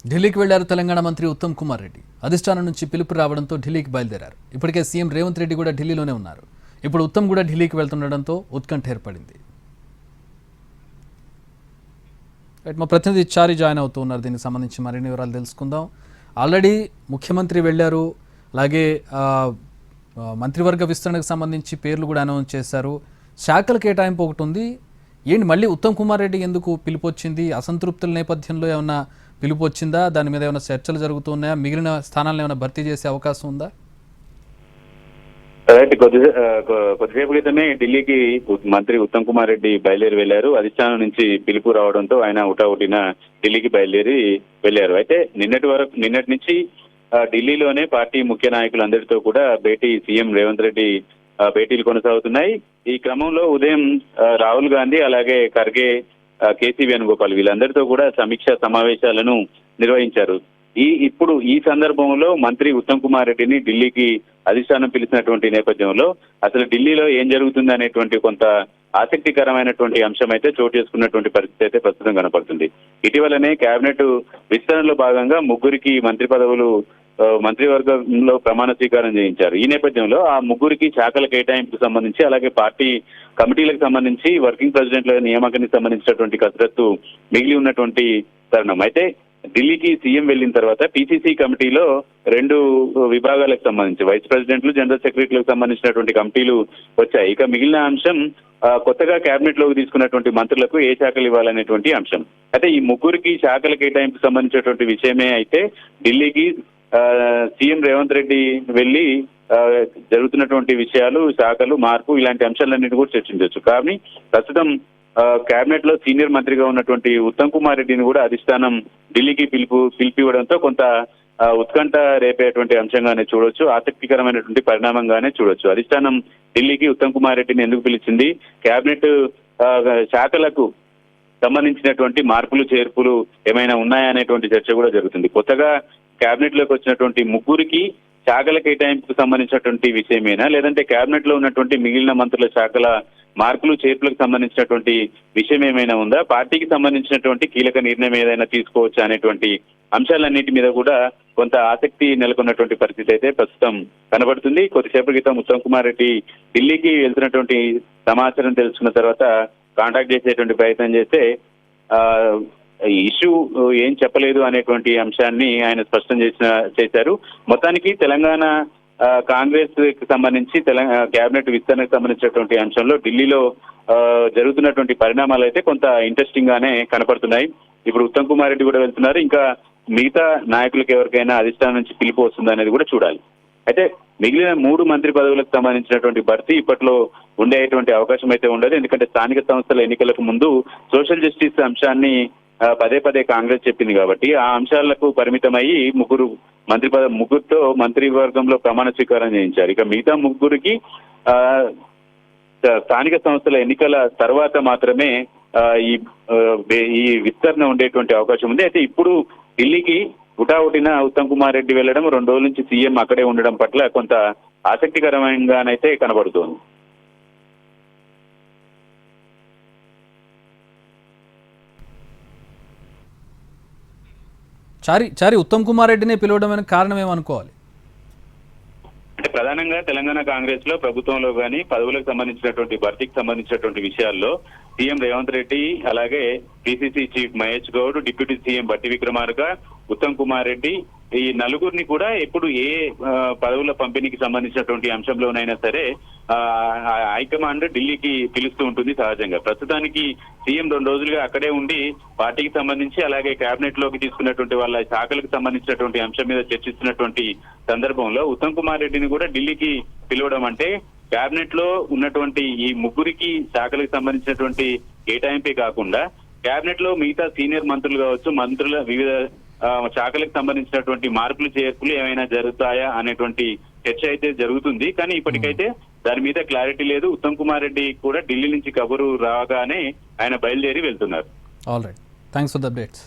ఢిల్లీకి వెళ్లారు తెలంగాణ మంత్రి ఉత్తమ్ కుమార్ రెడ్డి. అధిష్టానం నుంచి పిలుపు రావడంతో ఢిల్లీకి బయలుదేరారు. ఇప్పటికే సీఎం రేవంత్ రెడ్డి కూడా ఢిల్లీలోనే ఉన్నారు. ఇప్పుడు ఉత్తమ్ కూడా ఢిల్లీకి వెళ్తుండడంతో ఉత్కంఠ ఏర్పడింది. మా ప్రతినిధి చారి జాయిన్ అవుతూ ఉన్నారు. దీనికి సంబంధించి మరిన్ని వివరాలు తెలుసుకుందాం. ఆల్రెడీ ముఖ్యమంత్రి వెళ్లారు, అలాగే మంత్రివర్గ విస్తరణకు సంబంధించి పేర్లు కూడా అనౌన్స్ చేశారు. శాఖల కేటాయింపు ఒకటి ఉంది. ఏంటి మళ్ళీ ఉత్తమ్ కుమార్ రెడ్డి ఎందుకు పిలుపు వచ్చింది? అసంతృప్తుల నేపథ్యంలో ఏమన్నా పిలుపు వచ్చిందా? దాని మీద ఏమైనా చర్చలు జరుగుతున్నాయా? మిగిలిన స్థానాలను ఏమైనా భర్తీ చేసే అవకాశం ఉందా? కొద్దిసేపు క్రితమే ఢిల్లీకి మంత్రి ఉత్తమ్ కుమార్ రెడ్డి బయలుదేరి వెళ్లారు. అధిష్టానం నుంచి పిలుపు రావడంతో ఆయన హుటాహుటిన ఢిల్లీకి బయలుదేరి వెళ్లారు. అయితే నిన్నటి నుంచి ఢిల్లీలోనే పార్టీ ముఖ్య నాయకులందరితో కూడా సీఎం రేవంత్ రెడ్డి భేటీలు కొనసాగుతున్నాయి. ఈ క్రమంలో ఉదయం రాహుల్ గాంధీ, అలాగే ఖర్గే, కేసీ వేణుగోపాల్ వీళ్ళందరితో కూడా సమీక్ష సమావేశాలను నిర్వహించారు. ఇప్పుడు ఈ సందర్భంలో మంత్రి ఉత్తమ్ కుమార్ రెడ్డిని ఢిల్లీకి అధిష్టానం పిలిచినటువంటి నేపథ్యంలో అసలు ఢిల్లీలో ఏం జరుగుతుంది అనేటువంటి కొంత ఆసక్తికరమైనటువంటి అంశం అయితే చోటు చేసుకున్నటువంటి పరిస్థితి అయితే ప్రస్తుతం కనపడుతుంది. ఇటీవలనే కేబినెట్ విస్తరణలో భాగంగా ముగ్గురికి మంత్రి పదవులు మంత్రివర్గంలో ప్రమాణ స్వీకారం చేయించారు. ఈ నేపథ్యంలో ఆ ముగ్గురికి శాఖల కేటాయింపుకు సంబంధించి, అలాగే పార్టీ కమిటీలకు సంబంధించి వర్కింగ్ ప్రెసిడెంట్ల నియామకానికి సంబంధించినటువంటి కసరత్తు మిగిలి ఉన్నటువంటి తరుణం. అయితే ఢిల్లీకి సీఎం వెళ్లిన తర్వాత పీసీసీ కమిటీలో 2 విభాగాలకు సంబంధించి వైస్ ప్రెసిడెంట్లు, జనరల్ సెక్రటరీలకు సంబంధించినటువంటి కమిటీలు వచ్చాయి. ఇక మిగిలిన అంశం కొత్తగా కేబినెట్ లోకి తీసుకున్నటువంటి మంత్రులకు ఏ శాఖలు ఇవ్వాలనేటువంటి అంశం. అయితే ఈ ముగ్గురికి శాఖల కేటాయింపు సంబంధించినటువంటి విషయమే అయితే ఢిల్లీకి సీఎం రేవంత్ రెడ్డి వెళ్లి జరుగుతున్నటువంటి విషయాలు, శాఖలు, మార్పు ఇలాంటి అంశాలన్నింటి కూడా చర్చించవచ్చు. కానీ ప్రస్తుతం కేబినెట్ లో సీనియర్ మంత్రిగా ఉన్నటువంటి ఉత్తమ్ కుమార్ రెడ్డిని కూడా అధిష్టానం ఢిల్లీకి పిలిపివ్వడంతో కొంత ఉత్కంఠ రేపేటువంటి అంశంగానే చూడొచ్చు, ఆసక్తికరమైనటువంటి పరిణామంగానే చూడొచ్చు. అధిష్టానం ఢిల్లీకి ఉత్తమ్ కుమార్ రెడ్డిని ఎందుకు పిలిచింది, కేబినెట్ శాఖలకు సంబంధించినటువంటి మార్పులు చేర్పులు ఏమైనా ఉన్నాయా అనేటువంటి చర్చ కూడా జరుగుతుంది. కొత్తగా కేబినెట్ లోకి వచ్చినటువంటి ముగ్గురికి శాఖల కేటాయింపుకు సంబంధించినటువంటి విషయమేనా, లేదంటే కేబినెట్ లో ఉన్నటువంటి మిగిలిన మంత్రుల శాఖల మార్పులు చేర్పులకు సంబంధించినటువంటి విషయం ఏమైనా ఉందా, పార్టీకి సంబంధించినటువంటి కీలక నిర్ణయం ఏదైనా తీసుకోవచ్చా అనేటువంటి అంశాలన్నిటి మీద కూడా కొంత ఆసక్తి నెలకొన్నటువంటి పరిస్థితి అయితే ప్రస్తుతం కనబడుతుంది. కొద్దిసేపటి క్రితం ఉత్తమ్ కుమార్ రెడ్డి ఢిల్లీకి వెళ్తున్నటువంటి సమాచారం తెలుసుకున్న తర్వాత కాంటాక్ట్ చేసేటువంటి ప్రయత్నం చేస్తే ఇష్యూ ఏం చెప్పలేదు అనేటువంటి అంశాన్ని ఆయన స్పష్టం చేశారు. మొత్తానికి తెలంగాణ కాంగ్రెస్ కి సంబంధించి కేబినెట్ విస్తరణకు సంబంధించినటువంటి అంశంలో ఢిల్లీలో జరుగుతున్నటువంటి పరిణామాలు అయితే కొంత ఇంట్రెస్టింగ్ గానే కనపడుతున్నాయి. ఇప్పుడు ఉత్తమ్ కుమార్ రెడ్డి కూడా వెళ్తున్నారు. ఇంకా మిగతా నాయకులకు ఎవరికైనా అధిష్టానం నుంచి పిలుపు వస్తుందా అనేది కూడా చూడాలి. అయితే మిగిలిన 3 మంత్రి పదవులకు సంబంధించినటువంటి భర్తీ ఇప్పట్లో ఉండేటువంటి అవకాశం అయితే ఉండదు. ఎందుకంటే స్థానిక సంస్థల ఎన్నికలకు ముందు సోషల్ జస్టిస్ అంశాన్ని పదే కాంగ్రెస్ చెప్పింది కాబట్టి ఆ అంశాలకు పరిమితమయ్యి ముగ్గురుతో మంత్రివర్గంలో ప్రమాణ స్వీకారం చేయించారు. ఇక మిగతా ముగ్గురికి స్థానిక సంస్థల ఎన్నికల తర్వాత మాత్రమే ఈ విస్తరణ ఉండేటువంటి అవకాశం ఉంది. అయితే ఇప్పుడు ఢిల్లీకి హుటాహుటిన ఉత్తమ్ కుమార్ రెడ్డి వెళ్లడం, 2 రోజుల నుంచి సీఎం అక్కడే ఉండడం పట్ల కొంత ఆసక్తికరంగానైతే కనబడుతోంది. చారి ఉత్తమ్ కుమార్ రెడ్డిని పిలవడం కారణం ఏమనుకోవాలి? అంటే ప్రధానంగా తెలంగాణ కాంగ్రెస్ లో, ప్రభుత్వంలో కానీ పదవులకు సంబంధించినటువంటి భర్తీకి సంబంధించినటువంటి విషయాల్లో సీఎం రేవంత్ రెడ్డి, అలాగే PCC chief Mahesh Goud, deputy CM బట్టి విక్రమార్క, ఉత్తమ్ కుమార్ రెడ్డి ఈ నలుగురిని కూడా ఎప్పుడు ఏ పదవుల పంపిణీకి సంబంధించినటువంటి అంశంలోనైనా సరే హైకమాండ్ ఢిల్లీకి పిలుస్తూ ఉంటుంది సహజంగా. ప్రస్తుతానికి సీఎం 2 రోజులుగా అక్కడే ఉండి పార్టీకి సంబంధించి, అలాగే కేబినెట్ లోకి తీసుకున్నటువంటి వాళ్ళ శాఖలకు సంబంధించినటువంటి అంశం మీద చర్చిస్తున్నటువంటి సందర్భంలో ఉత్తమ్ కుమార్ రెడ్డిని కూడా ఢిల్లీకి పిలవడం అంటే కేబినెట్ లో ఉన్నటువంటి ఈ ముగ్గురికి శాఖలకు సంబంధించినటువంటి కేటాయింపే కాకుండా కేబినెట్ లో మిగతా సీనియర్ మంత్రులు కావచ్చు, మంత్రుల వివిధ శాఖలకు సంబంధించినటువంటి మార్పులు చేర్పులు ఏమైనా జరుగుతాయా అనేటువంటి చర్చ అయితే జరుగుతుంది. కానీ ఇప్పటికైతే దాని మీద క్లారిటీ లేదు. ఉత్తమ్ కుమార్ రెడ్డి కూడా ఢిల్లీ నుంచి కబురు రాగానే ఆయన బయలుదేరి వెళ్తున్నారు. All right, thanks for the updates.